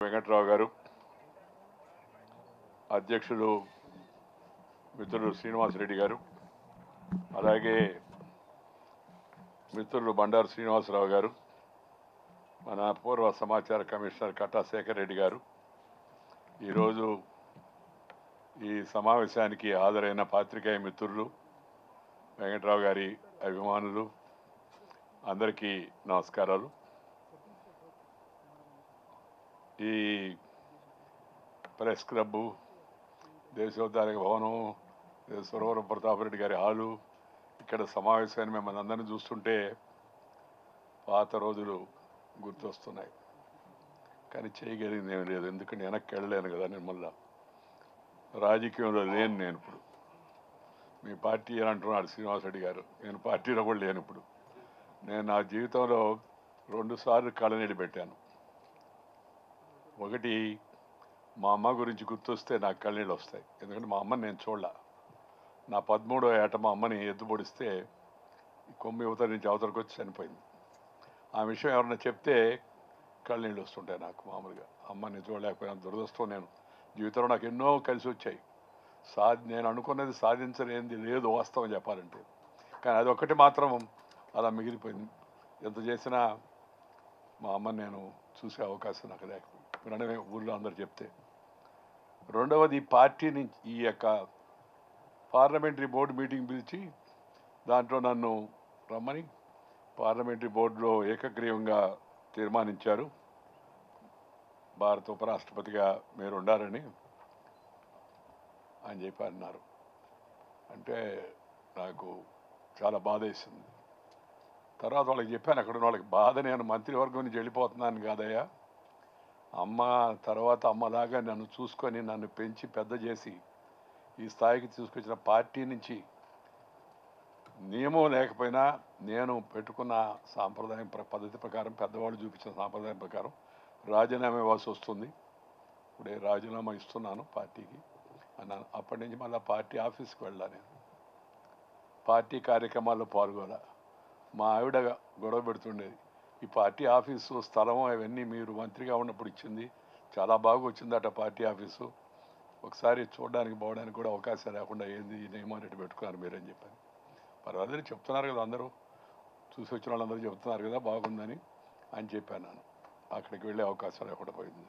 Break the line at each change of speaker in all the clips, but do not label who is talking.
వెంకట్రావు గారు, అధ్యక్షులు మిత్రులు శ్రీనివాసరెడ్డి గారు, అలాగే మిత్రులు బండారు శ్రీనివాసరావు గారు, మన పూర్వ సమాచార కమిషనర్ కట్టా శేఖర్ రెడ్డి గారు, ఈరోజు ఈ సమావేశానికి హాజరైన పాత్రికేయ మిత్రులు, వెంకట్రావు గారి అభిమానులు అందరికీ నమస్కారాలు. ఈ ప్రెస్ క్లబ్బు, దేశోద్ధారక భవనం, సురవరం ప్రతాపరెడ్డి గారి హాలు, ఇక్కడ సమావేశాన్ని మిమ్మల్ని అందరినీ చూస్తుంటే పాత రోజులు గుర్తొస్తున్నాయి. కానీ చేయగలిగింది ఏమీ లేదు, ఎందుకంటే వెనక్కి వెళ్ళలేను కదా. నేను మళ్ళా రాజకీయంలో లేను. నేను ఇప్పుడు మీ పార్టీ అని అంటున్నాడు శ్రీనివాసరెడ్డి గారు, నేను పార్టీలో కూడా లేను ఇప్పుడు. నేను నా జీవితంలో 2 సార్లు కళ్ళనీళ్ళు పెట్టాను. ఒకటి, మా అమ్మ గురించి గుర్తొస్తే నాకు కళ్ళనీళ్ళు వస్తాయి, ఎందుకంటే మా అమ్మని నేను చూడలే. నా 13వ ఏట మా అమ్మని ఎత్తుపొడిస్తే కొమ్మి యువతల నుంచి అవతలకు వచ్చి చనిపోయింది. ఆ విషయం ఎవరన్నా చెప్తే కళ్ళనీళ్ళు వస్తుంటాయి నాకు మామూలుగా. అమ్మని చూడలేకపోయినా దురదృష్టం. నేను జీవితంలో నాకు ఎన్నో కలిసి వచ్చాయి. నేను అనుకున్నది సాధించలేనిది లేదు వాస్తవం చెప్పాలంటే. కానీ అది ఒక్కటి మాత్రం అలా మిగిలిపోయింది. ఎంత చేసినా మా అమ్మని నేను చూసే అవకాశం నాకు లేకపోయింది, వినడమే ఊళ్ళో అందరు చెప్తే. రెండవది, పార్టీ నుంచి ఈ యొక్క పార్లమెంటరీ బోర్డు మీటింగ్ పిలిచి దాంట్లో నన్ను రమ్మని పార్లమెంటరీ బోర్డులో ఏకగ్రీవంగా తీర్మానించారు, భారత ఉపరాష్ట్రపతిగా మీరు ఉండాలని అని చెప్పి అన్నారు. అంటే నాకు చాలా బాధ వేసింది. తర్వాత వాళ్ళకి చెప్పాను, అక్కడ ఉన్న వాళ్ళకి, బాధ నేను మంత్రివర్గం నుంచి వెళ్ళిపోతున్నాను కాదయ్యా, అమ్మ తర్వాత అమ్మలాగా నన్ను చూసుకొని నన్ను పెంచి పెద్ద చేసి ఈ స్థాయికి తీసుకొచ్చిన పార్టీ నుంచి నియమం లేకపోయినా నేను పెట్టుకున్న సాంప్రదాయం పద్ధతి ప్రకారం, పెద్దవాళ్ళు చూపించిన సాంప్రదాయం ప్రకారం రాజీనామా ఇవ్వాల్సి వస్తుంది. ఇప్పుడే రాజీనామా ఇస్తున్నాను పార్టీకి అన్నాను. అప్పటి నుంచి మళ్ళీ పార్టీ ఆఫీస్కి వెళ్ళా. నేను పార్టీ కార్యక్రమాల్లో పాల్గొలా. మా ఆవిడ గొడవ పెడుతుండేది, ఈ పార్టీ ఆఫీసు స్థలం అవన్నీ మీరు మంత్రిగా ఉన్నప్పుడు ఇచ్చింది, చాలా బాగా వచ్చిందట పార్టీ ఆఫీసు, ఒకసారి చూడడానికి పోవడానికి కూడా అవకాశం లేకుండా ఏంది ఈ నియమాన్ని పెట్టుకున్నారు మీరని చెప్పాను. పర్వాలేదు చెప్తున్నారు కదా, అందరూ చూసి వచ్చిన వాళ్ళందరూ చెప్తున్నారు కదా బాగుందని అని చెప్పాను. నేను అక్కడికి వెళ్ళే అవకాశం లేకుండా పోయింది.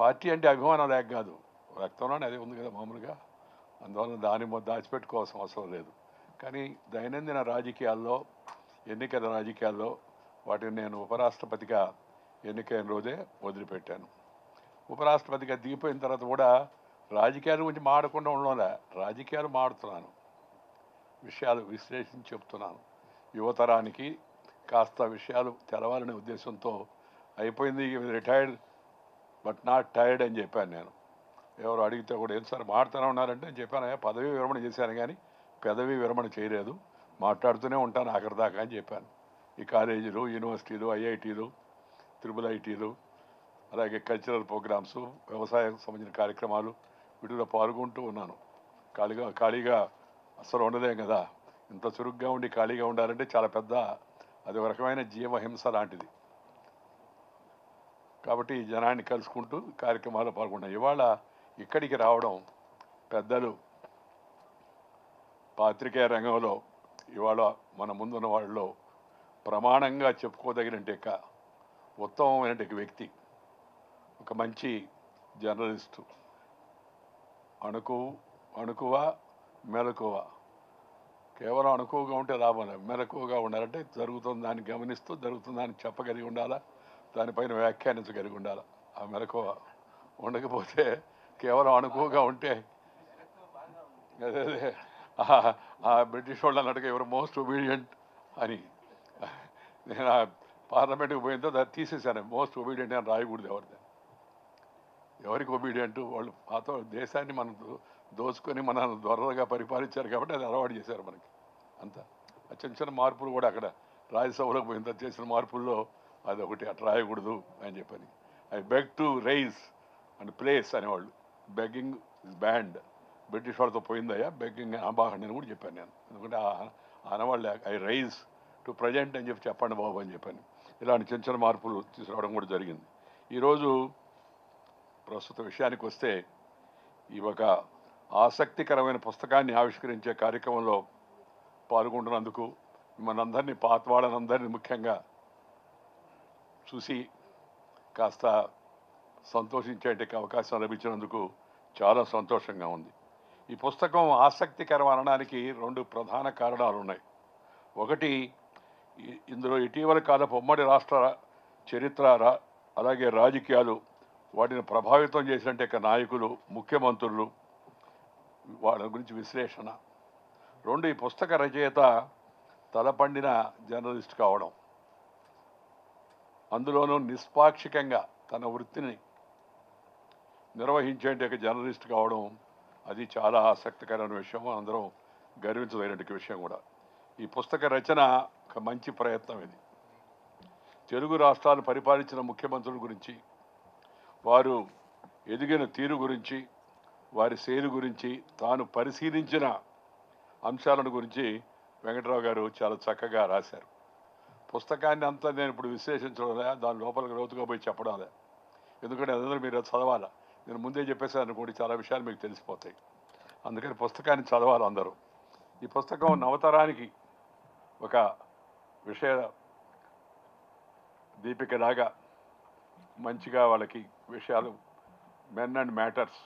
పార్టీ అంటే అభిమానం లేక కాదు, రక్తంలోనే అదే ఉంది కదా మామూలుగా, అందువల్ల దాన్ని దాచిపెట్టుకోవాల్సిన అవసరం లేదు. కానీ దైనందిన రాజకీయాల్లో, ఎన్నికల రాజకీయాల్లో వాటిని నేను ఉపరాష్ట్రపతిగా ఎన్నికైన రోజే వదిలిపెట్టాను. ఉపరాష్ట్రపతిగా దిగిపోయిన తర్వాత కూడా రాజకీయాల గురించి మాడకుండా ఉండడంలే, రాజకీయాలు మాడుతున్నాను, విషయాలు విశ్లేషించి చెప్తున్నాను. యువతరానికి కాస్త విషయాలు తెలవాలనే ఉద్దేశంతో అయిపోయింది, రిటైర్డ్ బట్ నాట్ టైర్డ్ అని చెప్పాను. నేను ఎవరు అడిగితే కూడా ఏం సార్ మాడుతూనే ఉన్నారంటే నేను చెప్పాను, పదవీ విరమణ చేశాను కానీ పెదవి విరమణ చేయలేదు, మాట్లాడుతూనే ఉంటాను ఆఖరి దాకా అని చెప్పాను. ఈ కాలేజీలు, యూనివర్సిటీలు, ఐఐటీలు, త్రిబుల్ ఐటీలు, అలాగే కల్చరల్ ప్రోగ్రామ్స్, వ్యవసాయం సంబంధించిన కార్యక్రమాలు, వీటిలో పాల్గొంటూ ఉన్నాను. ఖాళీగా అసలు ఉండలేం కదా. ఇంత చురుగ్గా ఉండి ఖాళీగా ఉండాలంటే చాలా పెద్ద, అది ఒక రకమైన జీవహింస లాంటిది. కాబట్టి జనాన్ని కలుసుకుంటూ కార్యక్రమాల్లో పాల్గొంటాం. ఇవాళ ఇక్కడికి రావడం, పెద్దలు పాత్రికేయ రంగంలో ఇవాళ మన ముందున్న వాళ్ళలో ప్రమాణంగా చెప్పుకోదగిన ఉత్తమమైన వ్యక్తి, ఒక మంచి జర్నలిస్టు, అణుకువ మెలకువ. కేవలం అణుకువగా ఉంటే లాభం లేదు, మెలకువగా ఉండాలంటే జరుగుతున్న దాన్ని గమనిస్తూ జరుగుతుందని చెప్పగలిగి ఉండాలా, దానిపైన వ్యాఖ్యానించగలిగి ఉండాలి. ఆ మెలకువ ఉండకపోతే కేవలం అణుకువగా ఉంటే, అదే ఆ బ్రిటిష్ వాళ్ళు అన్నట్టుగా ఎవరు మోస్ట్ ఒబీడియంట్ అని, నేను ఆ పార్లమెంట్కి పోయిన తర్వాత అది తీసేశాను. మోస్ట్ ఒబీడియంట్ అని రాయకూడదు ఎవరికి ఒబీడియంట్. వాళ్ళు పాత దేశాన్ని మనం దోచుకొని మనం దొరగా పరిపాలించారు కాబట్టి అది అలవాటు చేశారు మనకి. అంత చిన్న చిన్న మార్పులు కూడా అక్కడ రాజ్యసభలోకి పోయిన తర్వాత చేసిన మార్పుల్లో అది ఒకటి, అట్లా రాయకూడదు అని చెప్పని. I beg to rise and place అనేవాళ్ళు, బెగ్గింగ్ ఇస్ బ్యాండ్. బ్రిటిష్ వాళ్ళతో పోయిందయ్యా బెగ్గింగ్ అబాహండి అని కూడా చెప్పాను నేను, ఎందుకంటే అనవాళ్ళు ఐ రైజ్ టు ప్రజెంట్ అని చెప్పండి బాబు అని చెప్పాను. ఇలాంటి చిన్న చిన్న మార్పులు తీసుకురావడం కూడా జరిగింది. ఈరోజు ప్రస్తుత విషయానికి వస్తే ఈ ఒక ఆసక్తికరమైన పుస్తకాన్ని ఆవిష్కరించే కార్యక్రమంలో పాల్గొంటున్నందుకు మనందరినీ పాతవాళ్ళనందరినీ ముఖ్యంగా చూసి కాస్త సంతోషించే అవకాశం లభించినందుకు చాలా సంతోషంగా ఉంది. ఈ పుస్తకం ఆసక్తికరం అనడానికి 2 ప్రధాన కారణాలు ఉన్నాయి. ఒకటి, ఇందులో ఇటీవల కాలపు ఉమ్మడి రాష్ట్ర చరిత్ర అలాగే రాజకీయాలు వాటిని ప్రభావితం చేసినట్టు నాయకులు, ముఖ్యమంత్రులు, వాళ్ళ గురించి విశ్లేషణ. 2, ఈ పుస్తక రచయిత తలపండిన జర్నలిస్ట్ కావడం, అందులోనూ నిష్పాక్షికంగా తన వృత్తిని నిర్వహించే జర్నలిస్ట్ కావడం, అది చాలా ఆసక్తికరమైన విషయం, అందరం గర్వించదగినటువంటి విషయం కూడా. ఈ పుస్తక రచన ఒక మంచి ప్రయత్నం. ఇది తెలుగు రాష్ట్రాలు పరిపాలించిన ముఖ్యమంత్రుల గురించి, వారు ఎదిగిన తీరు గురించి, వారి శైలి గురించి, తాను పరిశీలించిన అంశాలను గురించి వెంకటరావు గారు చాలా చక్కగా రాశారు. పుస్తకాన్ని అంతా నేను ఇప్పుడు విశ్లేషించడం, దాని లోపలికి లోతుగా పోయి చెప్పడం, ఎందుకంటే అందరూ మీరు చదవాలి. నేను ముందే చెప్పేసాను అనుకోండి, చాలా విషయాలు మీకు తెలిసిపోతాయి. అందుకని పుస్తకాన్ని చదవాలి అందరూ. ఈ పుస్తకం నవతరానికి ఒక విషయ దీపికలాగా మంచిగా వాళ్ళకి విషయాలు, men and matters,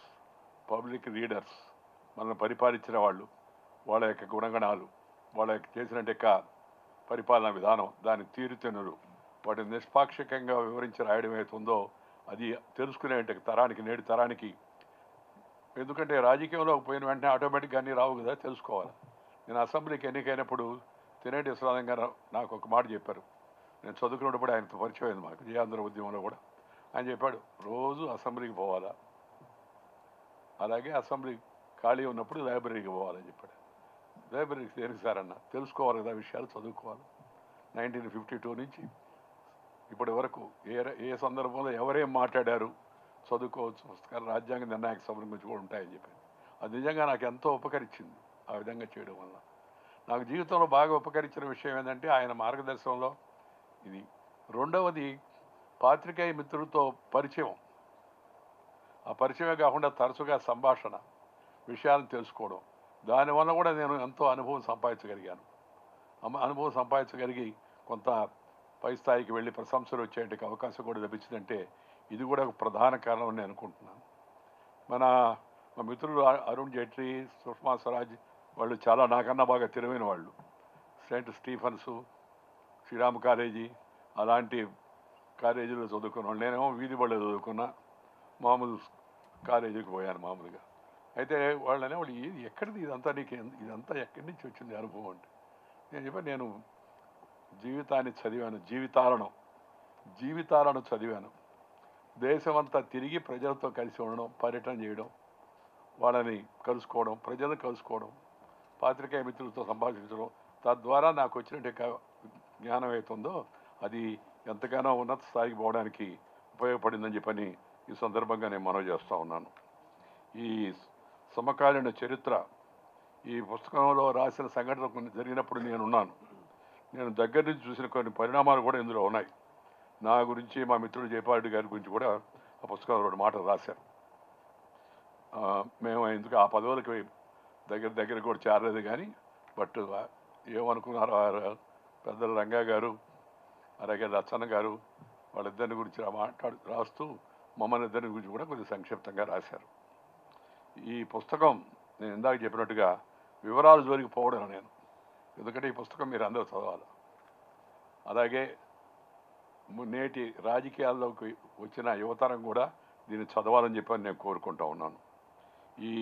public leaders, మనల్ని పరిపాలించిన వాళ్ళు, వాళ్ళ యొక్క గుణగణాలు, వాళ్ళ యొక్క చేసినట్టు పరిపాలనా విధానం, దాని తీరుతెన్నులు, వాటిని నిష్పాక్షికంగా వివరించి రాయడం అవుతుందో అది తెలుసుకునే తరానికి, నేటి తరానికి. ఎందుకంటే రాజకీయంలో పోయిన వెంటనే ఆటోమేటిక్గా అన్నీ రావు కదా, తెలుసుకోవాలి. నేను అసెంబ్లీకి ఎన్నికైనప్పుడు తినేటి విశ్వనాథం గారు నాకు ఒక మాట చెప్పారు. నేను చదువుకున్నప్పుడు ఆయనతో పరిచయం అయింది మాకు, జయాంధ్ర ఉద్యమంలో కూడా. ఆయన చెప్పాడు, రోజు అసెంబ్లీకి పోవాలా, అలాగే అసెంబ్లీ ఖాళీ ఉన్నప్పుడు లైబ్రరీకి పోవాలని చెప్పాడు. లైబ్రరీకి దేనికి సార్ అన్న, తెలుసుకోవాలి కదా విషయాలు, చదువుకోవాలి. 1952 నుంచి ఇప్పటి వరకు ఏ సందర్భంలో ఎవరేం మాట్లాడారు చదువుకోవచ్చు. పుస్తకాలు రాజ్యాంగ నిర్ణాయక సభల గురించి కూడా ఉంటాయని చెప్పి, అది నిజంగా నాకు ఎంతో ఉపకరించింది. ఆ విధంగా చేయడం వల్ల నాకు జీవితంలో బాగా ఉపకరించిన విషయం ఏంటంటే ఆయన మార్గదర్శనంలో ఇది. రెండవది, పాత్రికేయ మిత్రులతో పరిచయం. ఆ పరిచయమే కాకుండా తరచుగా సంభాషణ, విషయాలను తెలుసుకోవడం, దానివల్ల కూడా నేను ఎంతో అనుభవం సంపాదించగలిగాను. అనుభవం సంపాదించగలిగి కొంత పై స్థాయికి వెళ్ళి ప్రశంసలు వచ్చేందుకు అవకాశం కూడా లభించిందంటే ఇది కూడా ఒక ప్రధాన కారణం అని అనుకుంటున్నాను. మా మిత్రులు అరుణ్ జైట్లీ, సుష్మా స్వరాజ్ వాళ్ళు చాలా నాకన్నా బాగా తెలివైన వాళ్ళు. సెయింట్ స్టీఫెన్స్, శ్రీరామ్ కాలేజీ అలాంటి కాలేజీలో చదువుకున్న వాళ్ళు. నేనేమో వీధి బళ్ళు చదువుకున్నా, మామూలు కాలేజీకి పోయాను మామూలుగా. అయితే వాళ్ళనే వాళ్ళు ఎక్కడిది ఇదంతా, నీకు ఇదంతా ఎక్కడి నుంచి వచ్చింది అనుభవం అంటే, నేను చెప్పాను, నేను జీవితాన్ని చదివాను, జీవితాలను చదివాను. దేశమంతా తిరిగి ప్రజలతో కలిసి ఉండడం, పర్యటన చేయడం, వాళ్ళని కలుసుకోవడం, ప్రజలను కలుసుకోవడం, పాత్రికేయ మిత్రులతో సంభాషించడం, తద్వారా నాకు వచ్చినట్టు జ్ఞానం అవుతుందో అది ఎంతగానో ఉన్నత స్థాయికి పోవడానికి ఉపయోగపడిందని చెప్పని ఈ సందర్భంగా నేను మనవి చేస్తూ ఉన్నాను. ఈ సమకాలీన చరిత్ర ఈ పుస్తకంలో రాసిన సంఘటనలు జరిగినప్పుడు నేనున్నాను. నేను దగ్గర నుంచి చూసిన కొన్ని పరిణామాలు కూడా ఇందులో ఉన్నాయి. నా గురించి, మా మిత్రుడు జయపాల్ రెడ్డి గారి గురించి కూడా ఆ పుస్తకంలో 2 మాటలు రాశారు. మేము ఎందుకు ఆ పదవులకి దగ్గర కూడా చేరలేదు కానీ, బట్ ఏమనుకున్నారో పెద్దల రంగా గారు అలాగే లచ్చన్న గారు వాళ్ళిద్దరిని గురించి రాస్తూ మమ్మల్ని ఇద్దరిని గురించి కూడా కొద్దిగా సంక్షిప్తంగా రాశారు. ఈ పుస్తకం నేను ఇందాక చెప్పినట్టుగా వివరాలు జోలికి పోవడం నేను, ఎందుకంటే ఈ పుస్తకం మీరు అందరూ చదవాలి. అలాగే నేటి రాజకీయాల్లోకి వచ్చిన యువతరం కూడా దీన్ని చదవాలని చెప్పని నేను కోరుకుంటా ఉన్నాను. ఈ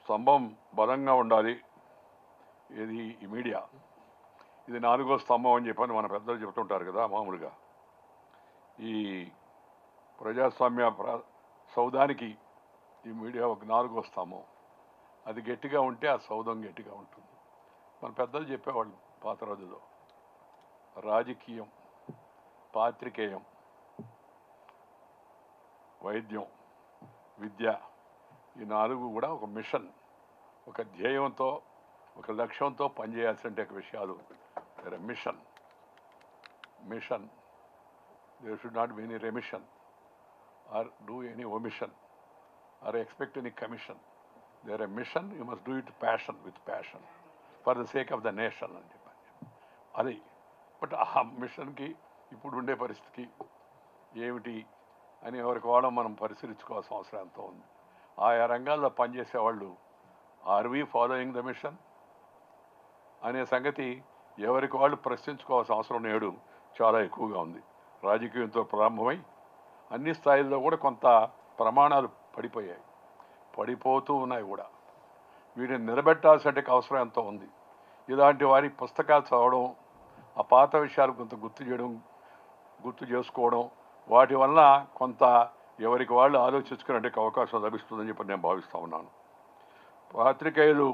స్తంభం బలంగా ఉండాలి, ఇది ఈ మీడియా, ఇది 4వ స్తంభం అని చెప్పని మన పెద్దలు చెప్తుంటారు కదా మామూలుగా. ఈ ప్రజాస్వామ్య సౌధానికి ఈ మీడియా ఒక 4వ స్తంభం. అది గట్టిగా ఉంటే ఆ సౌధం గట్టిగా ఉంటుంది. మన పెద్దలు చెప్పేవాళ్ళు పాత రోజుల్లో, రాజకీయం, పాత్రికేయం, వైద్యం, విద్య, ఈ 4 కూడా ఒక మిషన్, ఒక ధ్యేయంతో, ఒక లక్ష్యంతో పనిచేయాల్సిన విషయాలు. Mission there should not be any remission. or do any omission or expect any commission. They are a mission, you must do it with passion, for the sake of the nation అని చెప్పాను. అది but ఆ మిషన్కి ఇప్పుడు ఉండే పరిస్థితికి ఏమిటి అని ఎవరికి వాళ్ళం మనం పరిశీలించుకోవాల్సిన అవసరం ఎంతో ఉంది. ఆయా రంగాల్లో పనిచేసే వాళ్ళు are we following the mission అనే సంగతి ఎవరికి వాళ్ళు ప్రశ్నించుకోవాల్సిన అవసరం నేడు చాలా ఎక్కువగా ఉంది. రాజకీయంతో ప్రారంభమై అన్ని స్థాయిల్లో కూడా కొంత ప్రమాణాలు పడిపోతూ ఉన్నాయి కూడా. వీటిని నిలబెట్టాల్సిన అవసరం ఎంతో ఉంది. ఇలాంటి వారి పుస్తకాలు చదవడం, ఆ పాత విషయాలు కొంత గుర్తు చేసుకోవడం, వాటి వల్ల కొంత ఎవరికి వాళ్ళు ఆలోచించుకునే అవకాశం లభిస్తుందని చెప్పి నేను భావిస్తూ ఉన్నాను. పాత్రికేయులు,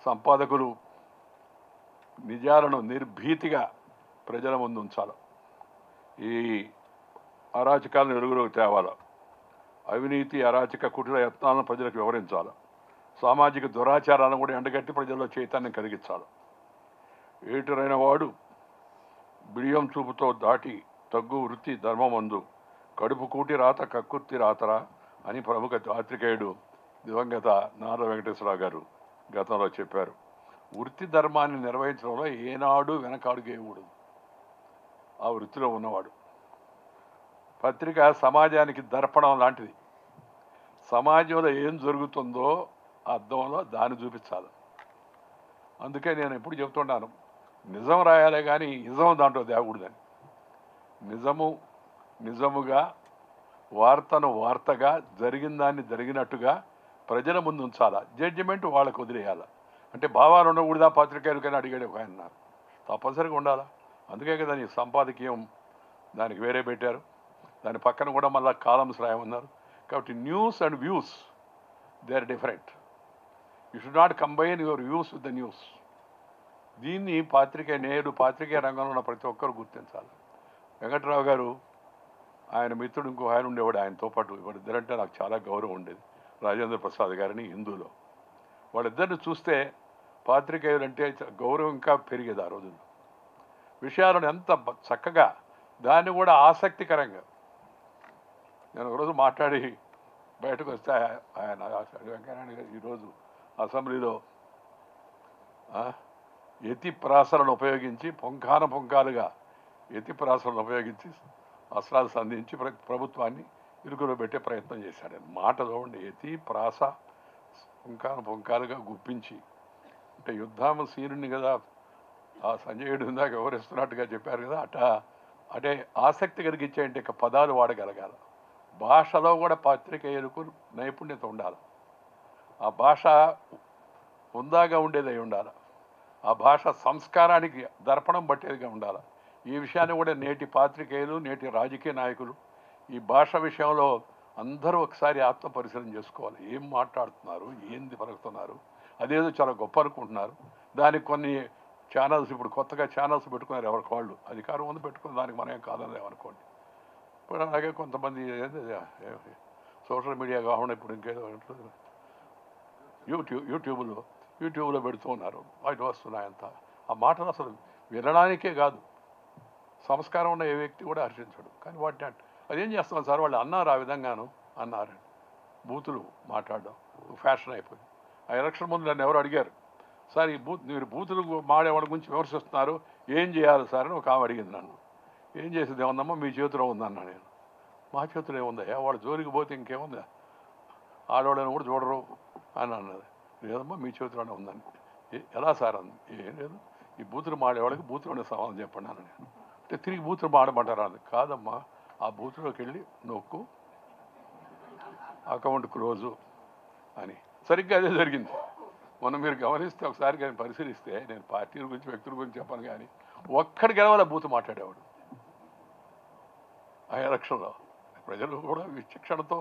సంపాదకులు నిజాలను నిర్భీతిగా ప్రజల ముందు ఉంచాలి. ఈ అరాచకాలను వెలుగులోకి తేవాలి. అవినీతి, అరాచక, కుటిల యత్నాలను ప్రజలకు వివరించాలి. సామాజిక దురాచారాలను కూడా ఎండగట్టి ప్రజల్లో చైతన్యం కలిగించాలి. ఏటురైన వాడు బిడియం చూపుతో దాటి తగ్గు వృత్తి ధర్మమందు కడుపు కూటి రాత కక్కుర్తి రాతరా అని ప్రముఖ పాత్రికేయుడు దివంగత నారా వెంకటేశ్వరరావు గారు గతంలో చెప్పారు. వృత్తి ధర్మాన్ని నిర్వహించడంలో ఏనాడు వెనకాడుగేయకూడదు ఆ వృత్తిలో ఉన్నవాడు. పత్రిక సమాజానికి దర్పణం లాంటిది. సమాజంలో ఏం జరుగుతుందో అర్థంలో దాన్ని చూపించాలి. అందుకే నేను ఎప్పుడు చెప్తుంటాను, నిజం రాయాలే కానీ నిజం దాంట్లో తేకూడదని. నిజముగా, వార్తను వార్తగా, జరిగిన దాన్ని జరిగినట్టుగా ప్రజల ముందు ఉంచాలా. జడ్జిమెంట్ వాళ్ళకు వదిలేయాలి. అంటే భావాలు ఉండకూడదా పత్రికేయులకైనా అడిగాడు ఒక ఆయన. తప్పనిసరిగా ఉండాలా. అందుకే కదా నీ సంపాదకీయం దానికి వేరే పెట్టారు. దాని పక్కన కూడా మళ్ళీ కాలమ్స్ రాయమన్నారు. కాబట్టి news and views they are different. You should not combine your views with the news. దీన్ని పాత్రికేయ రంగంలో ఉన్న ప్రతి ఒక్కరు గుర్తించాలి. వెంకట్రావు గారు, ఆయన మిత్రుడు ఇంకో ఆయన ఉండేవాడు, ఆయనతో పాటు వాళ్ళిద్దరంటే నాకు చాలా గౌరవం ఉండేది, రాజేంద్ర ప్రసాద్ గారిని హిందూలో. వాళ్ళిద్దరిని చూస్తే పాత్రికేయులు అంటే గౌరవం ఇంకా పెరిగేది. ఆ రోజుల్లో విషయాలను ఎంత చక్కగా, దాన్ని కూడా ఆసక్తికరంగా. నేను ఒకరోజు మాట్లాడి బయటకు వస్తే ఆయన వెంకయ్యనాయుడు గారు ఈరోజు అసెంబ్లీలో యతి ప్రాసలను ఉపయోగించి పుంఖాలుగా యతి ప్రాసలను ఉపయోగించి అస్త్రాలు సంధించి ప్రభుత్వాన్ని ఇరుకులో పెట్టే ప్రయత్నం చేశాడు. మాట చూడండి, యతి ప్రాస పుంఖాలుగా గుప్పించి. అంటే యుద్ధం సీనుని కదా ఆ సంజయుడు ఇందాక వివరిస్తున్నట్టుగా చెప్పారు కదా, అటే ఆసక్తి కలిగించేంటి పదాలు వాడగలగాలి. భాషలో కూడా పాత్రికేయులకు నైపుణ్యత ఉండాలి. ఆ భాష ఉందాగా ఉండేదై ఉండాలి. ఆ భాష సంస్కారానికి దర్పణం పట్టేదిగా ఉండాలి. ఈ విషయాన్ని కూడా నేటి పాత్రికేయులు, నేటి రాజకీయ నాయకులు ఈ భాష విషయంలో అందరూ ఒకసారి ఆత్మ పరిశీలన చేసుకోవాలి. ఏం మాట్లాడుతున్నారు, ఏంది పలుకుతున్నారు, అదేదో చాలా గొప్ప అనుకుంటున్నారు. దానికి కొన్ని ఛానల్స్, ఇప్పుడు కొత్తగా ఛానల్స్ పెట్టుకున్నారు ఎవరికి వాళ్ళు. అధికారం ఉంది పెట్టుకుని, దానికి మనం ఏం కాదనేమనుకోండి. ఇప్పుడు అలాగే కొంతమంది సోషల్ మీడియా కాకుండా ఇప్పుడు ఇంకేదో యూట్యూబ్లో పెడుతూ ఉన్నారు. వాటి వస్తున్నాయంత. ఆ మాటలు అసలు వినడానికే కాదు, సంస్కారం ఉన్న ఏ వ్యక్తి కూడా హర్షించడు. కానీ వాటిని అదేం చేస్తున్నాం సార్, వాళ్ళు అన్నారు, ఆ విధంగాను అన్నారు. బూతులు మాట్లాడడం ఫ్యాషన్ అయిపోయింది. ఆ ఎలక్షన్ ముందు నన్ను ఎవరు అడిగారు, సార్ ఈ మీరు బూతులు మాడేవాడి గురించి విమర్శిస్తున్నారు, ఏం చేయాలి సార్ అని ఒక ఆమె అడిగింది నన్ను. ఏం చేసేది ఏముందమ్మా, మీ చేతిలో ఉందన్నా. నేను, మా చేతిలో ఏముందా, వాడు జోలికి పోతే ఇంకేముందా, ఆడవాళ్ళని కూడా చూడరు అని అన్నది. లేదమ్మా మీ చేతిలోనే ఉందని. ఎలా సార్ అంది. ఏం లేదు, ఈ బూతులు మాడేవాళ్ళకి బూతులోనే సమాధానం చెప్పండి అన్న. నేను అంటే తిరిగి బూతులు మాడమంటారా అంది. కాదమ్మా, ఆ బూతులోకి వెళ్ళి నొక్కు, అకౌంట్ క్లోజు అని. సరిగ్గా అదే జరిగింది. మనం మీరు గమనిస్తే ఒకసారి కానీ పరిశీలిస్తే, నేను పార్టీల గురించి వ్యక్తుల గురించి చెప్పాను కానీ ఒక్కడికి గెలవాల బూతు మాట్లాడేవాడు ఆ ఎలక్షన్లో. ప్రజలు కూడా విచక్షణతో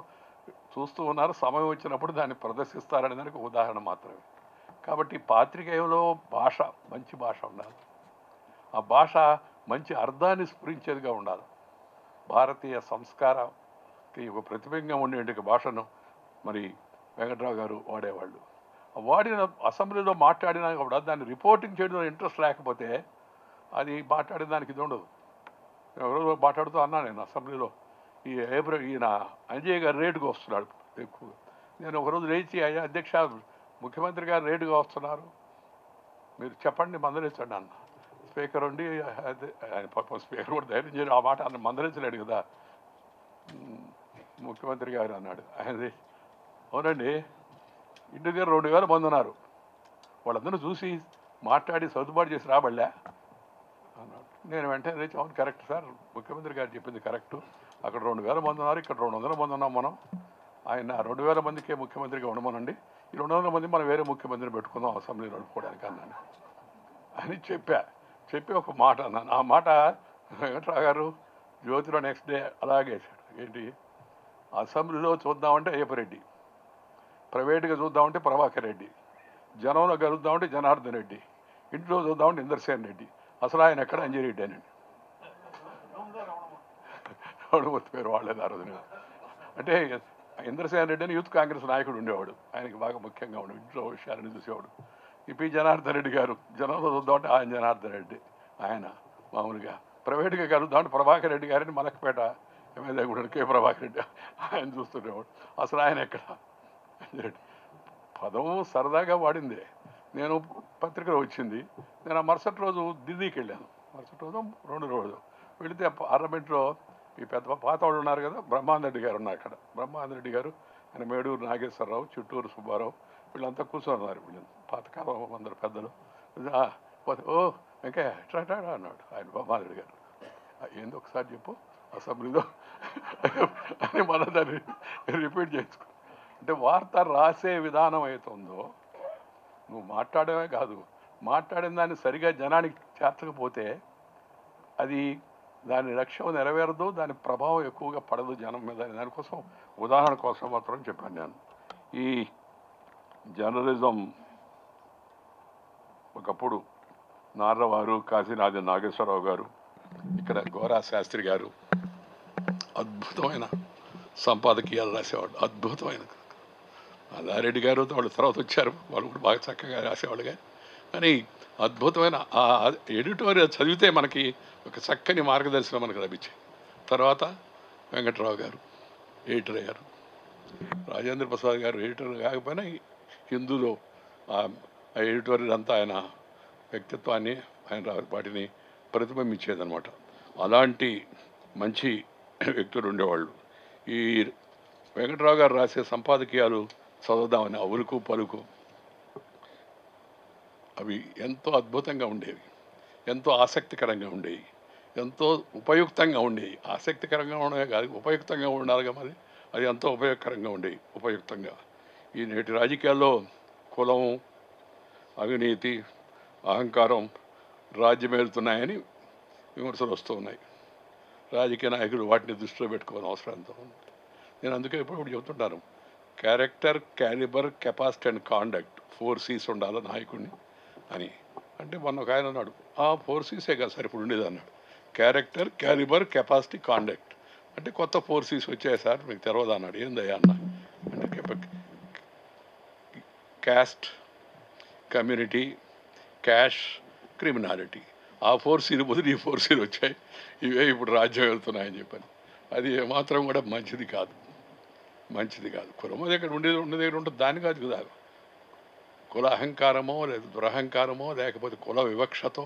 చూస్తూ ఉన్నారు. సమయం వచ్చినప్పుడు దాన్ని ప్రదర్శిస్తారనే దానికి ఉదాహరణ మాత్రమే. కాబట్టి పాత్రికేయంలో భాష, మంచి భాష ఉండాలి. ఆ భాష మంచి అర్థాన్ని స్ఫురించేదిగా ఉండాలి. భారతీయ సంస్కారానికి ఒక ప్రతిబింబం ఉండేటి భాషను మరి వెంకట్రావు గారు వాడేవాళ్ళు. వాడిన అసెంబ్లీలో మాట్లాడినా కూడా దాన్ని రిపోర్టింగ్ చేయడంలో ఇంట్రెస్ట్ లేకపోతే అది మాట్లాడిన దానికి ఇది ఉండదు. ఎవరో మాట్లాడుతూ అన్నా నేను అసెంబ్లీలో, ఈయన అంజయ్ గారు రేటుగా వస్తున్నాడు ఎక్కువ. నేను ఒకరోజు లేచి, అయ్యా అధ్యక్ష, ముఖ్యమంత్రి గారు రేటుగా వస్తున్నారు, మీరు చెప్పండి, మందలించండి అన్న. స్పీకర్ ఉండి ఆయన పాపం స్పీకర్ కూడా ధైర్యం చేయడం, ఆ మాట అన్న మందలించలేడు కదా. ముఖ్యమంత్రి గారు అన్నాడు, ఆయనది అవునండి, ఇంటి దగ్గర 2000 మంది ఉన్నారు, వాళ్ళందరూ చూసి మాట్లాడి సర్దుబాటు చేసి రాబడలే అన్నాడు. నేను వెంటనే లేచి, అవును కరెక్ట్ సార్, ముఖ్యమంత్రి గారు చెప్పింది కరెక్టు, అక్కడ 2000 మంది ఉన్నారు, ఇక్కడ 200 మంది ఉన్నాం మనం, ఆయన 2000 మందికే ముఖ్యమంత్రిగా ఉండమనండి, ఈ 200 మంది మనం వేరే ముఖ్యమంత్రిని పెట్టుకుందాం అసెంబ్లీ నడుపుకోవడానికి అన్నాను అని చెప్పి ఒక మాట అన్నాను. ఆ మాట వెంకట్రావు గారు జ్యోతిలో నెక్స్ట్ డే అలాగే వేశాడు. ఏంటి, అసెంబ్లీలో చూద్దామంటే అయ్యప్పరెడ్డి, ప్రైవేట్గా చూద్దామంటే ప్రభాకర్ రెడ్డి, జనంలో కలుద్దామంటే జనార్దన్ రెడ్డి, ఇంట్లో చూద్దామంటే ఇందర్సేన్ రెడ్డి, అసలు ఆయన ఎక్కడ అంజిరెడ్డి అని రమణమూర్తి పేరు వాళ్ళేది ఆ రోజున. అంటే ఇంద్రసేన్ రెడ్డి అని యూత్ కాంగ్రెస్ నాయకుడు ఉండేవాడు, ఆయనకి బాగా ముఖ్యంగా ఉండే ఇంట్లో విషయాలని చూసేవాడు. ఇప్పుడు జనార్దన్ రెడ్డి గారు జనంలో చూద్దామంటే ఆయన జనార్దన్ రెడ్డి, ఆయన మామూలుగా ప్రైవేట్గా కలుద్దామంటే ప్రభాకర్ రెడ్డి గారిని మలక్పేట ఎమ్మెల్యే కూడా కే ప్రభాకర్ రెడ్డి, ఆయన చూస్తుండేవాడు, అసలు ఆయన ఎక్కడ అంజిరెడ్డి. పదం సరదాగా వాడిందే. నేను పత్రికలో వచ్చింది, నేను ఆ మరుసటి రోజు ఢిల్లీకి వెళ్ళాను, మరుసటి రోజు 2 రోజులు వెళితే పార్లమెంట్లో ఈ పెద్ద పాత వాళ్ళు ఉన్నారు కదా, బ్రహ్మానంద రెడ్డి గారు ఉన్నారు అక్కడ. బ్రహ్మానంద రెడ్డి గారు, ఆయన మేడూరు నాగేశ్వరరావు, చిట్టూరు సుబ్బారావు, వీళ్ళంతా కూర్చొన్నారు, వీళ్ళు పాతకాలం అందరు పెద్దలు. ఓ ఇంకా ఎట్లా అన్నాడు ఆయన బ్రహ్మానంద రెడ్డి గారు, ఏంది ఒకసారి చెప్పు అసెంబ్లీలో అని మన దాన్ని రిపీట్ చేసుకో. అంటే వార్త రాసే విధానం అవుతుందో, నువ్వు మాట్లాడమే కాదు, మాట్లాడిన దాన్ని సరిగా జనానికి చేర్చకపోతే అది దాని లక్ష్యం నెరవేరదు, దాని ప్రభావం ఎక్కువగా పడదు జనం మీద. దానికోసం ఉదాహరణ కోసం మాత్రం చెప్పాను నేను. ఈ జర్నలిజం ఒకప్పుడు నార్రవారు, కాశీనాథి నాగేశ్వరరావు గారు, ఇక్కడ గోరా శాస్త్రి గారు అద్భుతమైన సంపాదకీయాలు రాసేవాళ్ళు, అద్భుతమైన. అల్లారెడ్డి గారు వాళ్ళు తర్వాత వచ్చారు, వాళ్ళు కూడా బాగా చక్కగా రాసేవాళ్ళు. కానీ అద్భుతమైన ఆ ఎడిటోరియల్ చదివితే మనకి ఒక చక్కని మార్గదర్శనం మనకు లభించాయి. తర్వాత వెంకట్రావు గారు ఎడిటర్ అయ్యారు, రాజేంద్ర ప్రసాద్ గారు ఎడిటర్ కాకపోయినా హిందూలో ఆ ఎడిటోరియల్ అంతా ఆయన వ్యక్తిత్వాన్ని, ఆయన వాటిని ప్రతిబింబించేదనమాట. అలాంటి మంచి వ్యక్తులు ఉండేవాళ్ళు. ఈ వెంకట్రావు గారు రాసే సంపాదకీయాలు చదువుదామని అవులుకు పలుకు అవి ఎంతో అద్భుతంగా ఉండేవి, ఎంతో ఆసక్తికరంగా ఉండేవి, ఎంతో ఉపయుక్తంగా ఉండేవి. ఆసక్తికరంగా ఉండేవి కాదు, ఉపయుక్తంగా ఉండాలిగా మరి, అది ఎంతో ఉపయోగకరంగా ఉండేవి, ఉపయుక్తంగా. ఈ నేటి రాజకీయాల్లో కులం, అవినీతి, అహంకారం రాజ్యమేలుతున్నాయని విమర్శలు వస్తూ ఉన్నాయి. రాజకీయ నాయకులు వాటిని దృష్టిలో పెట్టుకోవాలని అవసరం ఎంతో ఉంది. నేను అందుకే ఇప్పుడు చెబుతుంటాను, character, calibre, capacity and conduct, 4 C's ఉండాలి నాయకుడిని అని. అంటే మొన్న ఒక ఆయన అన్నాడు, ఆ 4 C'సే కదా సార్ ఇప్పుడు ఉండేది అన్నాడు. క్యారెక్టర్, క్యాలిబర్, కెపాసిటీ, కాండక్ట్ అంటే కొత్త 4 C's వచ్చాయి సార్, మీకు తెలియదు అన్నాడు. ఏందయ్యా అన్న అంటే క్యాస్ట్, కమ్యూనిటీ, క్యాష్, క్రిమినాలిటీ, ఆ 4 C's బదులు ఈ 4 C's వచ్చాయి, ఇవే ఇప్పుడు రాజ్యం వెళ్తున్నాయని చెప్పాను. అది ఏమాత్రం కూడా మంచిది కాదు, మంచిది కాదు. కులము దగ్గర ఉండే దగ్గర ఉంటుంది, దాని కాదు కదా. కుల అహంకారమో లేదా దురహంకారమో లేకపోతే కుల వివక్షతో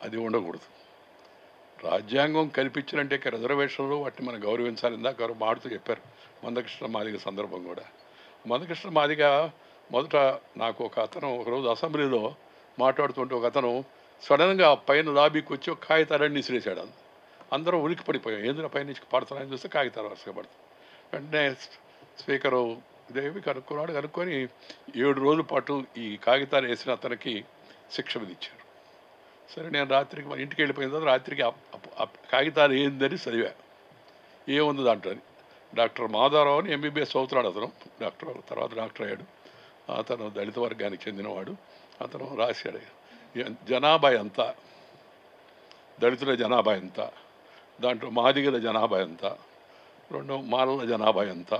అది ఉండకూడదు. రాజ్యాంగం కల్పించినంటే రిజర్వేషన్లు వాటిని మనం గౌరవించాలి. ఇందాక గారు మాడుతూ చెప్పారు మందకృష్ణ మాదిగ సందర్భం కూడా. మందకృష్ణ మాదిగ మొదట నాకు ఒక అతను ఒకరోజు అసెంబ్లీలో మాట్లాడుతుంటే ఒక అతను సడన్గా పైన లాబీకి వచ్చి ఒక కాగితాలన్నీ విసిరేసాడు. అందరూ ఉలికి పడిపోయాం, ఏంద్ర పైనుంచి పడుతున్నాయని చూస్తే కాగితాలు వరుసగా పడుతుంది. వెంటనే స్పీకరు ఇదేమి కనుక్కొని 7 రోజుల పాటు ఈ కాగితాలు వేసిన అతనికి శిక్ష విధించారు. సరే, నేను రాత్రికి మన ఇంటికి వెళ్ళిపోయిన తర్వాత రాత్రికి కాగితాలు ఏందని చదివా, ఏముంది దాంట్లో. డాక్టర్ మాధవరావు అని ఎంబీబీఎస్ చదువుతున్నాడు అతను, డాక్టర్, తర్వాత డాక్టర్ అయ్యాడు. అతను దళిత వర్గానికి చెందినవాడు. అతను రాశాడు, జనాభా ఎంత, దళితుల జనాభా ఎంత, దాంట్లో మాదిగల జనాభా ఎంత, 2 మాలల జనాభా ఎంత,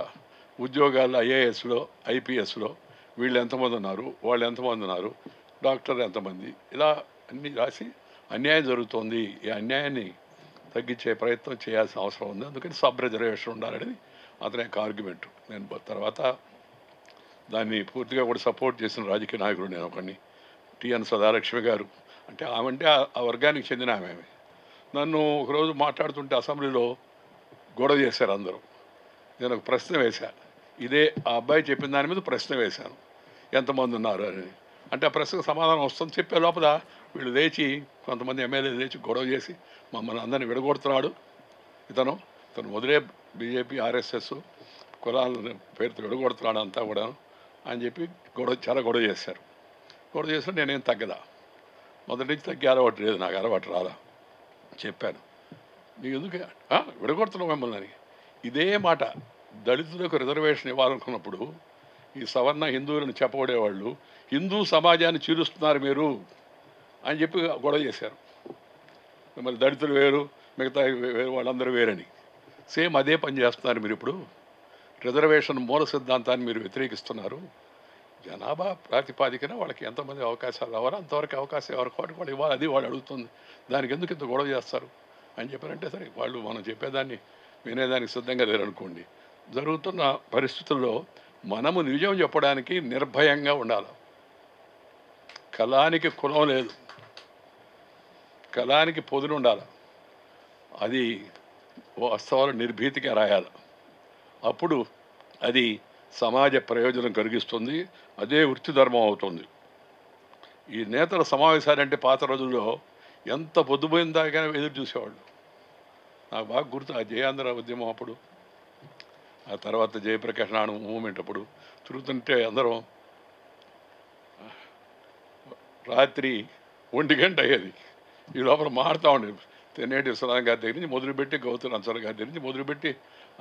ఉద్యోగాల్లో ఐఏఎస్లో ఐపీఎస్లో వీళ్ళు ఎంతమంది ఉన్నారు, వాళ్ళు ఎంతమంది ఉన్నారు, డాక్టర్లు ఎంతమంది, ఇలా అన్నీ రాసి అన్యాయం జరుగుతోంది, ఈ అన్యాయాన్ని తగ్గించే ప్రయత్నం చేయాల్సిన అవసరం ఉంది. అందుకని సబ్ రిజర్వేషన్ ఉండాలనేది అతని యొక్క ఆర్గ్యుమెంట్. నేను తర్వాత దాన్ని పూర్తిగా కూడా సపోర్ట్ చేసిన రాజకీయ నాయకుడు నేను ఒకడిని. టిఎన్ సదాలక్ష్మి గారు అంటే ఆమె అంటే ఆ వర్గానికి చెందిన ఆమె. నన్ను ఒకరోజు మాట్లాడుతుంటే అసెంబ్లీలో గొడవ చేశారు అందరూ. నేను ఒక ప్రశ్న వేశాను, ఇదే ఆ అబ్బాయి చెప్పిన దాని మీద ప్రశ్న వేశాను, ఎంతమంది ఉన్నారు అని. అంటే ఆ ప్రశ్నకు సమాధానం వస్తుంది చెప్పే లోపల వీళ్ళు లేచి కొంతమంది ఎమ్మెల్యేలు లేచి గొడవ చేసి మమ్మల్ని అందరినీ విడగొడుతున్నాడు ఇతను మొదలే బీజేపీ ఆర్ఎస్ఎస్ కులాల పేరుతో విడగొడుతున్నాడు అంతా కూడా అని చెప్పి చాలా గొడవ చేశారు. గొడవ చేసినా నేనేం తగ్గదా, మొదటి నుంచి తగ్గే అలవాటు లేదు, నాకు అలవాటు రాదా. చెప్పాను, నీకు ఎందుకు విడగొడుతున్నావు మిమ్మల్ని అని. ఇదే మాట దళితులకు రిజర్వేషన్ ఇవ్వాలనుకున్నప్పుడు ఈ సవర్ణ హిందువులను చెప్పబడేవాళ్ళు హిందూ సమాజాన్ని చీరుస్తున్నారు మీరు అని చెప్పి గొడవ చేశారు. మిమ్మల్ని దళితులు వేరు, మిగతా వేరు, వాళ్ళందరూ వేరని. సేమ్ అదే పని చేస్తున్నారు మీరు. ఇప్పుడు రిజర్వేషన్ మూల సిద్ధాంతాన్ని మీరు వ్యతిరేకిస్తున్నారు. జనాభా ప్రాతిపాదికన వాళ్ళకి ఎంతమంది అవకాశాలు రావాలో అంతవరకు అవకాశం ఎవరికి వాళ్ళు ఇవ్వాలి, అది వాళ్ళు అడుగుతుంది. దానికి ఎందుకు ఇంత గొడవ చేస్తారు అని చెప్పారంటే సరే వాళ్ళు మనం చెప్పేదాన్ని వినేదానికి సిద్ధంగా లేరనుకోండి. జరుగుతున్న పరిస్థితుల్లో మనము నిజం చెప్పడానికి నిర్భయంగా ఉండాలి. కళానికి కులం లేదు, కళానికి పొదులు ఉండాలి. అది వాస్తవాలు నిర్భీతిగా రాయాలి. అప్పుడు అది సమాజ ప్రయోజనం కలిగిస్తుంది, అదే వృత్తి ధర్మం అవుతుంది. ఈ నేతల సమావేశాలంటే పాత రోజుల్లో ఎంత పొద్దుపోయిందాకా ఎదురు చూసేవాళ్ళు. నాకు బాగా గుర్తు ఆ జయాంధ్ర ఉద్యమం అప్పుడు, ఆ తర్వాత జయప్రకాష్ నాయుడు మూమెంట్ అప్పుడు తిరుగుతుంటే అందరం రాత్రి 1 గంట అయ్యేది. ఈ లోపల మారుతూ ఉండేది. తెన్నేటి విశ్వనాథ్ గారి దగ్గర నుంచి మొదలుపెట్టి గౌతమ్ అన్సర్ గారి దగ్గర నుంచి మొదలుపెట్టి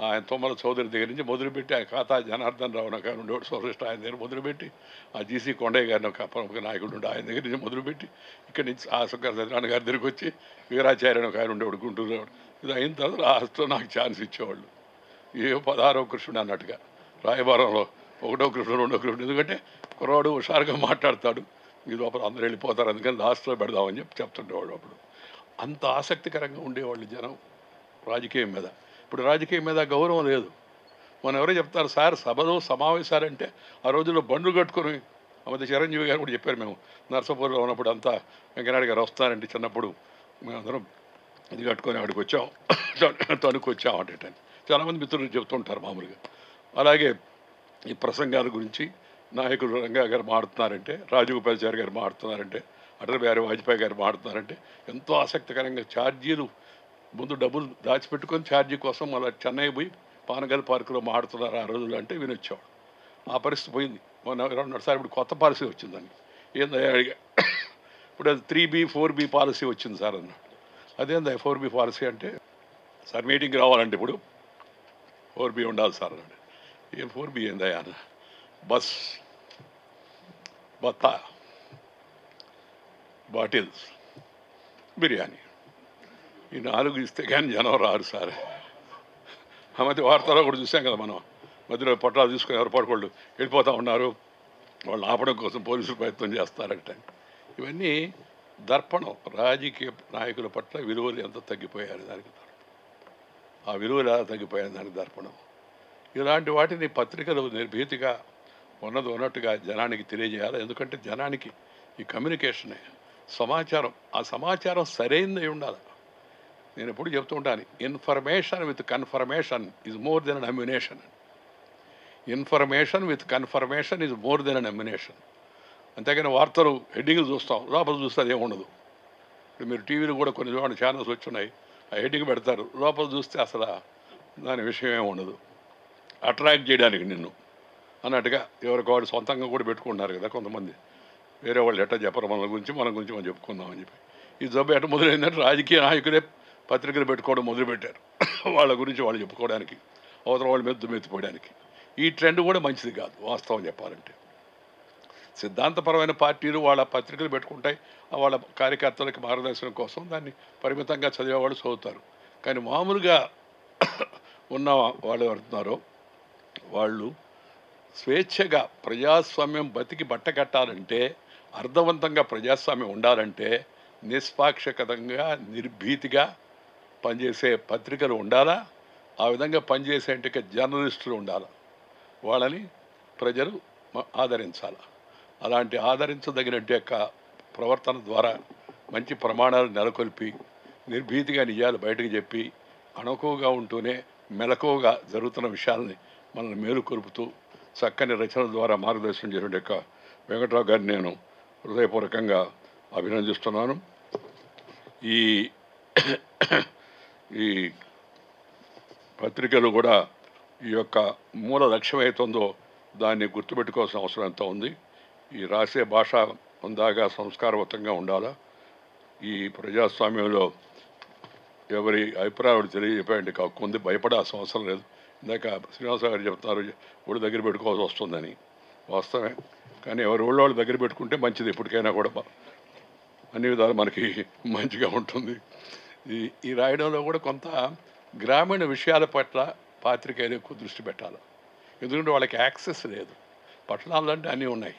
ఆయన తొమ్మల చౌదరి దగ్గర నుంచి మొదలుపెట్టి ఆ ఖాతా జనార్దన్ రావు గారు ఉండేవాడు సోషలిస్ట్, ఆయన దగ్గర మొదలుపెట్టి ఆ జీసీ కొండయ్య గారిని ఒక ప్రముఖ నాయకుడు ఉండే ఆయన దగ్గర నుంచి మొదలుపెట్టి ఇక్కడి నుంచి ఆ సుఖర్ సత్యనారాయణ గారి దగ్గరికి వచ్చి వీరాచార్య ఒక ఆయన ఉండేవాడు గుంటూరు. ఇది అయిన తర్వాత లాస్ట్లో నాకు ఛాన్స్ ఇచ్చేవాళ్ళు. ఏ 16వ కృష్ణుడు అన్నట్టుగా రాయబారంలో 1వ కృష్ణుడు 2వ కృష్ణుడు. ఎందుకంటే కుర్రాడు హుషారుగా మాట్లాడతాడు, ఈ లోపల అందరూ వెళ్ళిపోతారు, అందుకని లాస్ట్లో పెడదామని చెప్తుండేవాడు. అప్పుడు అంత ఆసక్తికరంగా ఉండేవాళ్ళు జనం రాజకీయం మీద. ఇప్పుడు రాజకీయం మీద గౌరవం లేదు. మనం ఎవరో చెప్తారు సార్ సభలో సమావేశాలంటే ఆ రోజుల్లో బండ్లు కట్టుకొని మధ్య చిరంజీవి గారు కూడా చెప్పారు, మేము నర్సాపూర్లో ఉన్నప్పుడు అంతా వెంకయ్యనాయుడు గారు వస్తారంటే చిన్నప్పుడు మేమందరం ఇది కట్టుకొని అక్కడికి వచ్చాం, తణుకు వచ్చాం అంటే చాలామంది మిత్రులు చెప్తుంటారు మామూలుగా. అలాగే ఈ ప్రసంగాల గురించి నాయకులు రంగా గారు మాడుతున్నారంటే, రాజగోపాలాచారి గారు మాడుతున్నారంటే, అటల్ బిహారీ వాజ్పేయి గారు మాడుతున్నారంటే ఎంతో ఆసక్తికరంగా ఛార్జీలు ముందు డబ్బులు దాచిపెట్టుకొని ఛార్జీ కోసం మళ్ళీ చెన్నై పోయి పానగల్ పార్కులో మాడుతున్నారు ఆ రోజులు అంటే వినొచ్చేవాడు. ఆ పరిస్థితి పోయింది. మొన్న 2 సార్లు ఇప్పుడు కొత్త పాలసీ వచ్చిందండి. ఏందా అడిగా, ఇప్పుడు అది 3B 4B పాలసీ వచ్చింది సార్ అన్నాడు. అదేందా 4B పాలసీ అంటే, సార్ మీటింగ్కి రావాలంటే ఇప్పుడు 4B ఉండాలి సార్ అన్నాడు. ఏం 4B ఏందా అన్న, బస్, బత్తా, బాటిల్స్, బిర్యానీ, ఈ 4 ఇస్తే కానీ జనం రారు సార్. ఆ మధ్య వార్తలో కూడా చూసాం కదా మనం, మధ్యలో పట్టాలు తీసుకుని ఎవరు పడుకోళ్ళు వెళ్ళిపోతూ ఉన్నారు, వాళ్ళు ఆపడం కోసం పోలీసులు ప్రయత్నం చేస్తారంటే. ఇవన్నీ దర్పణం. రాజకీయ నాయకుల పట్ల విలువలు ఎంత తగ్గిపోయారు దానికి దర్పణం, ఆ విలువలు ఎలా తగ్గిపోయారు దానికి దర్పణం. ఇలాంటి వాటిని పత్రికలు నిర్భీతిగా ఉన్నట్టుగా జనానికి తెలియజేయాలి. ఎందుకంటే జనానికి ఈ కమ్యూనికేషనే సమాచారం, ఆ సమాచారం సరైనది ఉండాలి. నేను ఎప్పుడు చెప్తూ ఉంటాను, information with confirmation is more than an ammunition. Information with confirmation is more than an ammunition. అంతేగాని వార్తలు హెడ్డింగ్లు చూస్తాం, లోపల చూస్తే అదేం ఉండదు. ఇప్పుడు మీరు టీవీలో కూడా కొన్ని ఛానల్స్ వచ్చున్నాయి, ఆ హెడ్డింగ్ పెడతారు, లోపల చూస్తే అసలు దాని విషయం ఏమి ఉండదు. అట్రాక్ట్ చేయడానికి నిన్ను అన్నట్టుగా ఎవరికి వాడు సొంతంగా కూడా పెట్టుకుంటున్నారు కదా కొంతమంది. వేరే వాళ్ళు ఎట్లా చెప్పరు మన గురించి మనం చెప్పుకుందామని చెప్పి. ఈ జబ్బు ఎట్లా మొదలైందంటే రాజకీయ నాయకులే పత్రికలు పెట్టుకోవడం మొదలుపెట్టారు వాళ్ళ గురించి వాళ్ళు చెప్పుకోవడానికి, అవతల వాళ్ళ మీద దుమ్మెత్తిపోయడానికి. ఈ ట్రెండ్ కూడా మంచిది కాదు వాస్తవం చెప్పాలంటే. సిద్ధాంతపరమైన పార్టీలు వాళ్ళ పత్రికలు పెట్టుకుంటాయి, వాళ్ళ కార్యకర్తలకి మార్గదర్శనం కోసం దాన్ని పరిమితంగా చదివేవాళ్ళు చదువుతారు. కానీ మామూలుగా ఉన్న వాళ్ళు ఎవరుతున్నారో వాళ్ళు స్వేచ్ఛగా ప్రజాస్వామ్యం బతికి బట్టకట్టాలంటే, అర్థవంతంగా ప్రజాస్వామ్యం ఉండాలంటే నిష్పాక్షికంగా నిర్భీతిగా పనిచేసే పత్రికలు ఉండాలా, ఆ విధంగా పనిచేసే జర్నలిస్టులు ఉండాలి. వాళ్ళని ప్రజలు ఆదరించాలి. అలాంటి ఆదరించదగినట్టు యొక్క ప్రవర్తన ద్వారా మంచి ప్రమాణాలు నెలకొల్పి నిర్భీతిగా నిజాలు బయటకు చెప్పి అణకువగా ఉంటూనే మెలకువగా జరుగుతున్న విషయాల్ని మనల్ని మేలుకొల్పుతూ చక్కని రచనల ద్వారా మార్గదర్శనం చేసిన యొక్క వెంకట్రావు గారిని నేను హృదయపూర్వకంగా అభినందిస్తున్నాను. ఈ ఈ పత్రికలు కూడా ఈ యొక్క మూల లక్ష్యం అవుతుందో దాన్ని గుర్తుపెట్టుకోవాల్సిన అవసరం ఎంత ఉంది. ఈ రాసే భాష ఉందాగా సంస్కారవంతంగా ఉండాలా. ఈ ప్రజాస్వామ్యంలో ఎవరి అభిప్రాయాలు తెలియజెప్పేందుకు హక్కు ఉంది, భయపడాల్సిన అవసరం లేదు. ఇందాక శ్రీనివాసరావు గారు చెప్తున్నారు ఒళ్ళు దగ్గర పెట్టుకోవాల్సి వస్తుందని. వాస్తవమే, కానీ ఎవరి వాళ్ళు దగ్గర పెట్టుకుంటే మంచిది. ఎప్పటికైనా కూడా అన్ని విధాలు మనకి మంచిగా ఉంటుంది. ఈ రాయడంలో కూడా కొంత గ్రామీణ విషయాల పట్ల పాత్రికేయులు ఎక్కువ దృష్టి పెట్టాలి. ఎందుకంటే వాళ్ళకి యాక్సెస్ లేదు. పట్టణాల్లో అంటే అన్నీ ఉన్నాయి.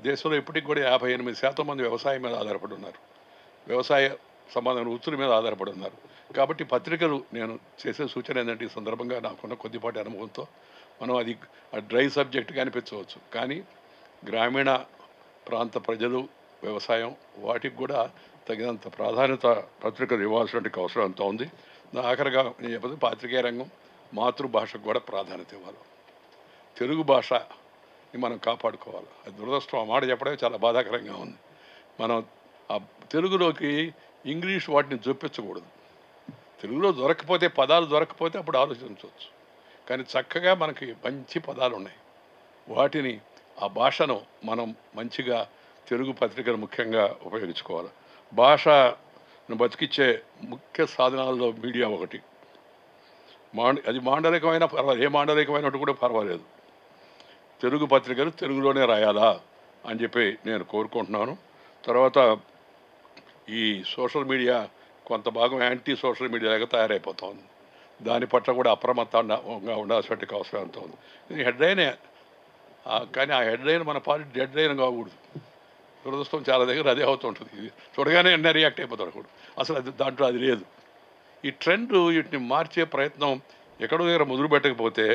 దేశంలో ఇప్పటికి కూడా 58% మంది వ్యవసాయం మీద ఆధారపడి ఉన్నారు. వ్యవసాయ సంబంధమైన వృత్తుల మీద ఆధారపడి ఉన్నారు. కాబట్టి పత్రికలు నేను చేసే సూచన ఏంటంటే ఈ సందర్భంగా నాకున్న కొద్దిపాటి అనుభవంతో మనం అది డ్రై సబ్జెక్ట్గా అనిపించవచ్చు, కానీ గ్రామీణ ప్రాంత ప్రజలు వ్యవసాయం వాటికి కూడా తగినంత ప్రాధాన్యత పత్రికలు ఇవ్వాల్సిన అవసరం అంతా ఉంది. ఆఖరిగా నేను చెప్పేది పాత్రికేయ రంగం మాతృభాషకు కూడా ప్రాధాన్యత ఇవ్వాలి. తెలుగు భాషని మనం కాపాడుకోవాలి. అది దురదృష్టం, ఆ మాట చెప్పడమే చాలా బాధాకరంగా ఉంది. మనం ఆ తెలుగులోకి ఇంగ్లీష్ వాటిని జొప్పించకూడదు. తెలుగులో దొరకపోతే పదాలు దొరకపోతే అప్పుడు ఆలోచించవచ్చు, కానీ చక్కగా మనకి మంచి పదాలు ఉన్నాయి. వాటిని ఆ భాషను మనం మంచిగా తెలుగు పత్రికలు ముఖ్యంగా ఉపయోగించుకోవాలి. భాషను బతికిచ్చే ముఖ్య సాధనాల్లో మీడియా ఒకటి. అది మాండలికమైన పర్వాలేదు, ఏ మాండలికమైనట్టు కూడా పర్వాలేదు. తెలుగు పత్రికలు తెలుగులోనే రాయాలా అని చెప్పి నేను కోరుకుంటున్నాను. తర్వాత ఈ సోషల్ మీడియా కొంత భాగం యాంటీ సోషల్ మీడియాగా తయారైపోతుంది. దాని పట్ల కూడా అప్రమత్తంగా ఉండాల్సిన అవసరం ఎంత ఉంది. ఇది హెడ్లైనే, కానీ ఆ హెడ్లైన్ మన పార్టీ డెడ్లైన్ కాకూడదు. దురదృష్టం చాలా దగ్గర అదే అవుతుంటుంది. ఇది చూడగానే ఎన్న రియాక్ట్ అయిపోతాడు కూడా, అసలు అది దాంట్లో అది లేదు. ఈ ట్రెండ్ వీటిని మార్చే ప్రయత్నం ఎక్కడో దగ్గర మొదలు పెట్టకపోతే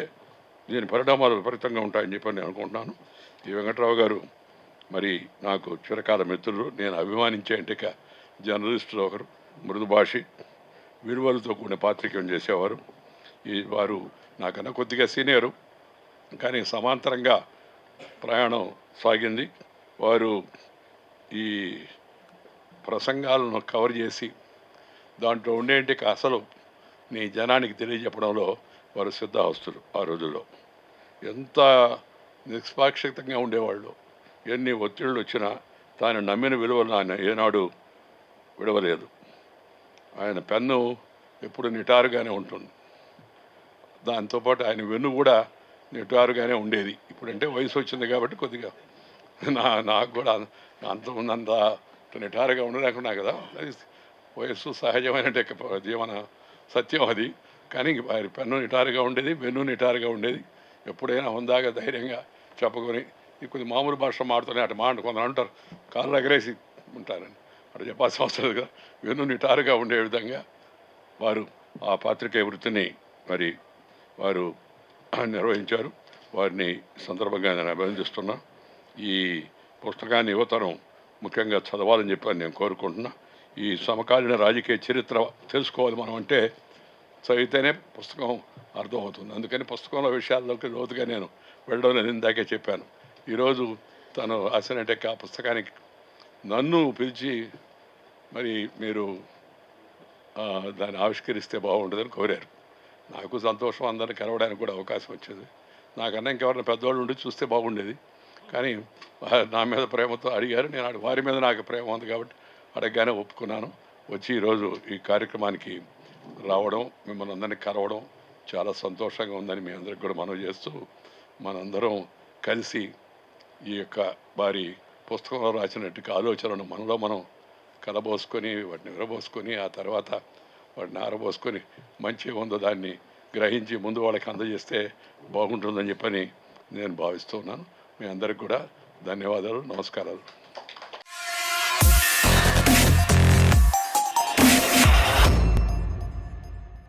దీని పరిణామాలు విపరీతంగా ఉంటాయని చెప్పి నేను అనుకుంటున్నాను. ఈ వెంకట్రావు గారు మరి నాకు చిరకాల మిత్రులు, నేను అభిమానించే ఇంటిక జర్నలిస్టులు ఒకరు, మృదుభాషి, విలువలతో కూడిన పాత్రికేయం చేసేవారు. వారు నాకన్నా కొద్దిగా సీనియరు, కానీ సమాంతరంగా ప్రయాణం సాగింది. వారు ఈ ప్రసంగాలను కవర్ చేసి దాంట్లో ఉండేంటికి అసలు నీ జనానికి తెలియజెప్పడంలో వారు సిద్ధహస్తులు. ఆ రోజుల్లో ఎంత నిష్పాక్షితంగా ఉండేవాళ్ళు. ఎన్ని ఒత్తిళ్ళు వచ్చినా తాను నమ్మిన విలువలు ఆయన ఏనాడు విడవలేదు. ఆయన పెన్ను ఎప్పుడు నిటారుగానే ఉంటుంది. దాంతోపాటు ఆయన వెన్ను కూడా నిటారుగానే ఉండేది. ఇప్పుడంటే వయసు వచ్చింది కాబట్టి కొద్దిగా నాకు కూడా అంత నిటారుగా ఉండలేకున్నా కదా. అది వయస్సు సహజమైన జీవన సత్యం అది. కానీ వారి పెన్ను నిటారుగా ఉండేది, వెన్ను నిటారుగా ఉండేది. ఎప్పుడైనా హుందాగా ధైర్యంగా చెప్పుకొని కొద్ది మామూలు భాష మాడుతూనే అటు కొందరు అంటారు కాళ్ళు ఎగరేసి ఉంటారని, అటు చెప్పాల్సిన అవసరం లేదు కదా. వెన్ను నిటారుగా ఉండే విధంగా వారు ఆ పాత్రికేయ వృత్తిని మరి వారు నిర్వహించారు. వారిని సందర్భంగా నేను అభినందిస్తున్నా. ఈ పుస్తకాన్ని యువతరం ముఖ్యంగా చదవాలని చెప్పి నేను కోరుకుంటున్నా. ఈ సమకాలీన రాజకీయ చరిత్ర తెలుసుకోవాలి మనం అంటే చదివితేనే పుస్తకం అర్థమవుతుంది. అందుకని పుస్తకంలో విషయాల్లోకి లోతుగా నేను వెళ్ళడం నేను ఇందాకే చెప్పాను. ఈరోజు తను రాసినట్టే ఆ పుస్తకానికి నన్ను పిలిచి మరి మీరు దాన్ని ఆవిష్కరిస్తే బాగుంటుందని కోరారు. నాకు సంతోషం, అందరిని కలవడానికి కూడా అవకాశం వచ్చేది. నాకన్నా ఇంకెవరైనా పెద్దవాళ్ళు ఉండి చూస్తే బాగుండేది, కానీ నా మీద ప్రేమతో అడిగారు. నేను వారి మీద నాకు ప్రేమ ఉంది కాబట్టి అడగగానే ఒప్పుకున్నాను. వచ్చి ఈరోజు ఈ కార్యక్రమానికి రావడం, మిమ్మల్ని అందరినీ కలవడం చాలా సంతోషంగా ఉందని మీ అందరికి కూడా మనవి చేస్తూ, మనందరం కలిసి ఈ యొక్క వారి పుస్తకంలో రాసినట్టు ఆలోచనలను మనలో మనం కలబోసుకొని వాటిని విరబోసుకొని ఆ తర్వాత వాటిని ఆరబోసుకొని మంచిగా ఉందో దాన్ని గ్రహించి ముందు వాళ్ళకి అందజేస్తే బాగుంటుందని చెప్పని నేను భావిస్తూ ఉన్నాను. మీ అందరికి కూడా ధన్యవాదాలు, నమస్కారాలు.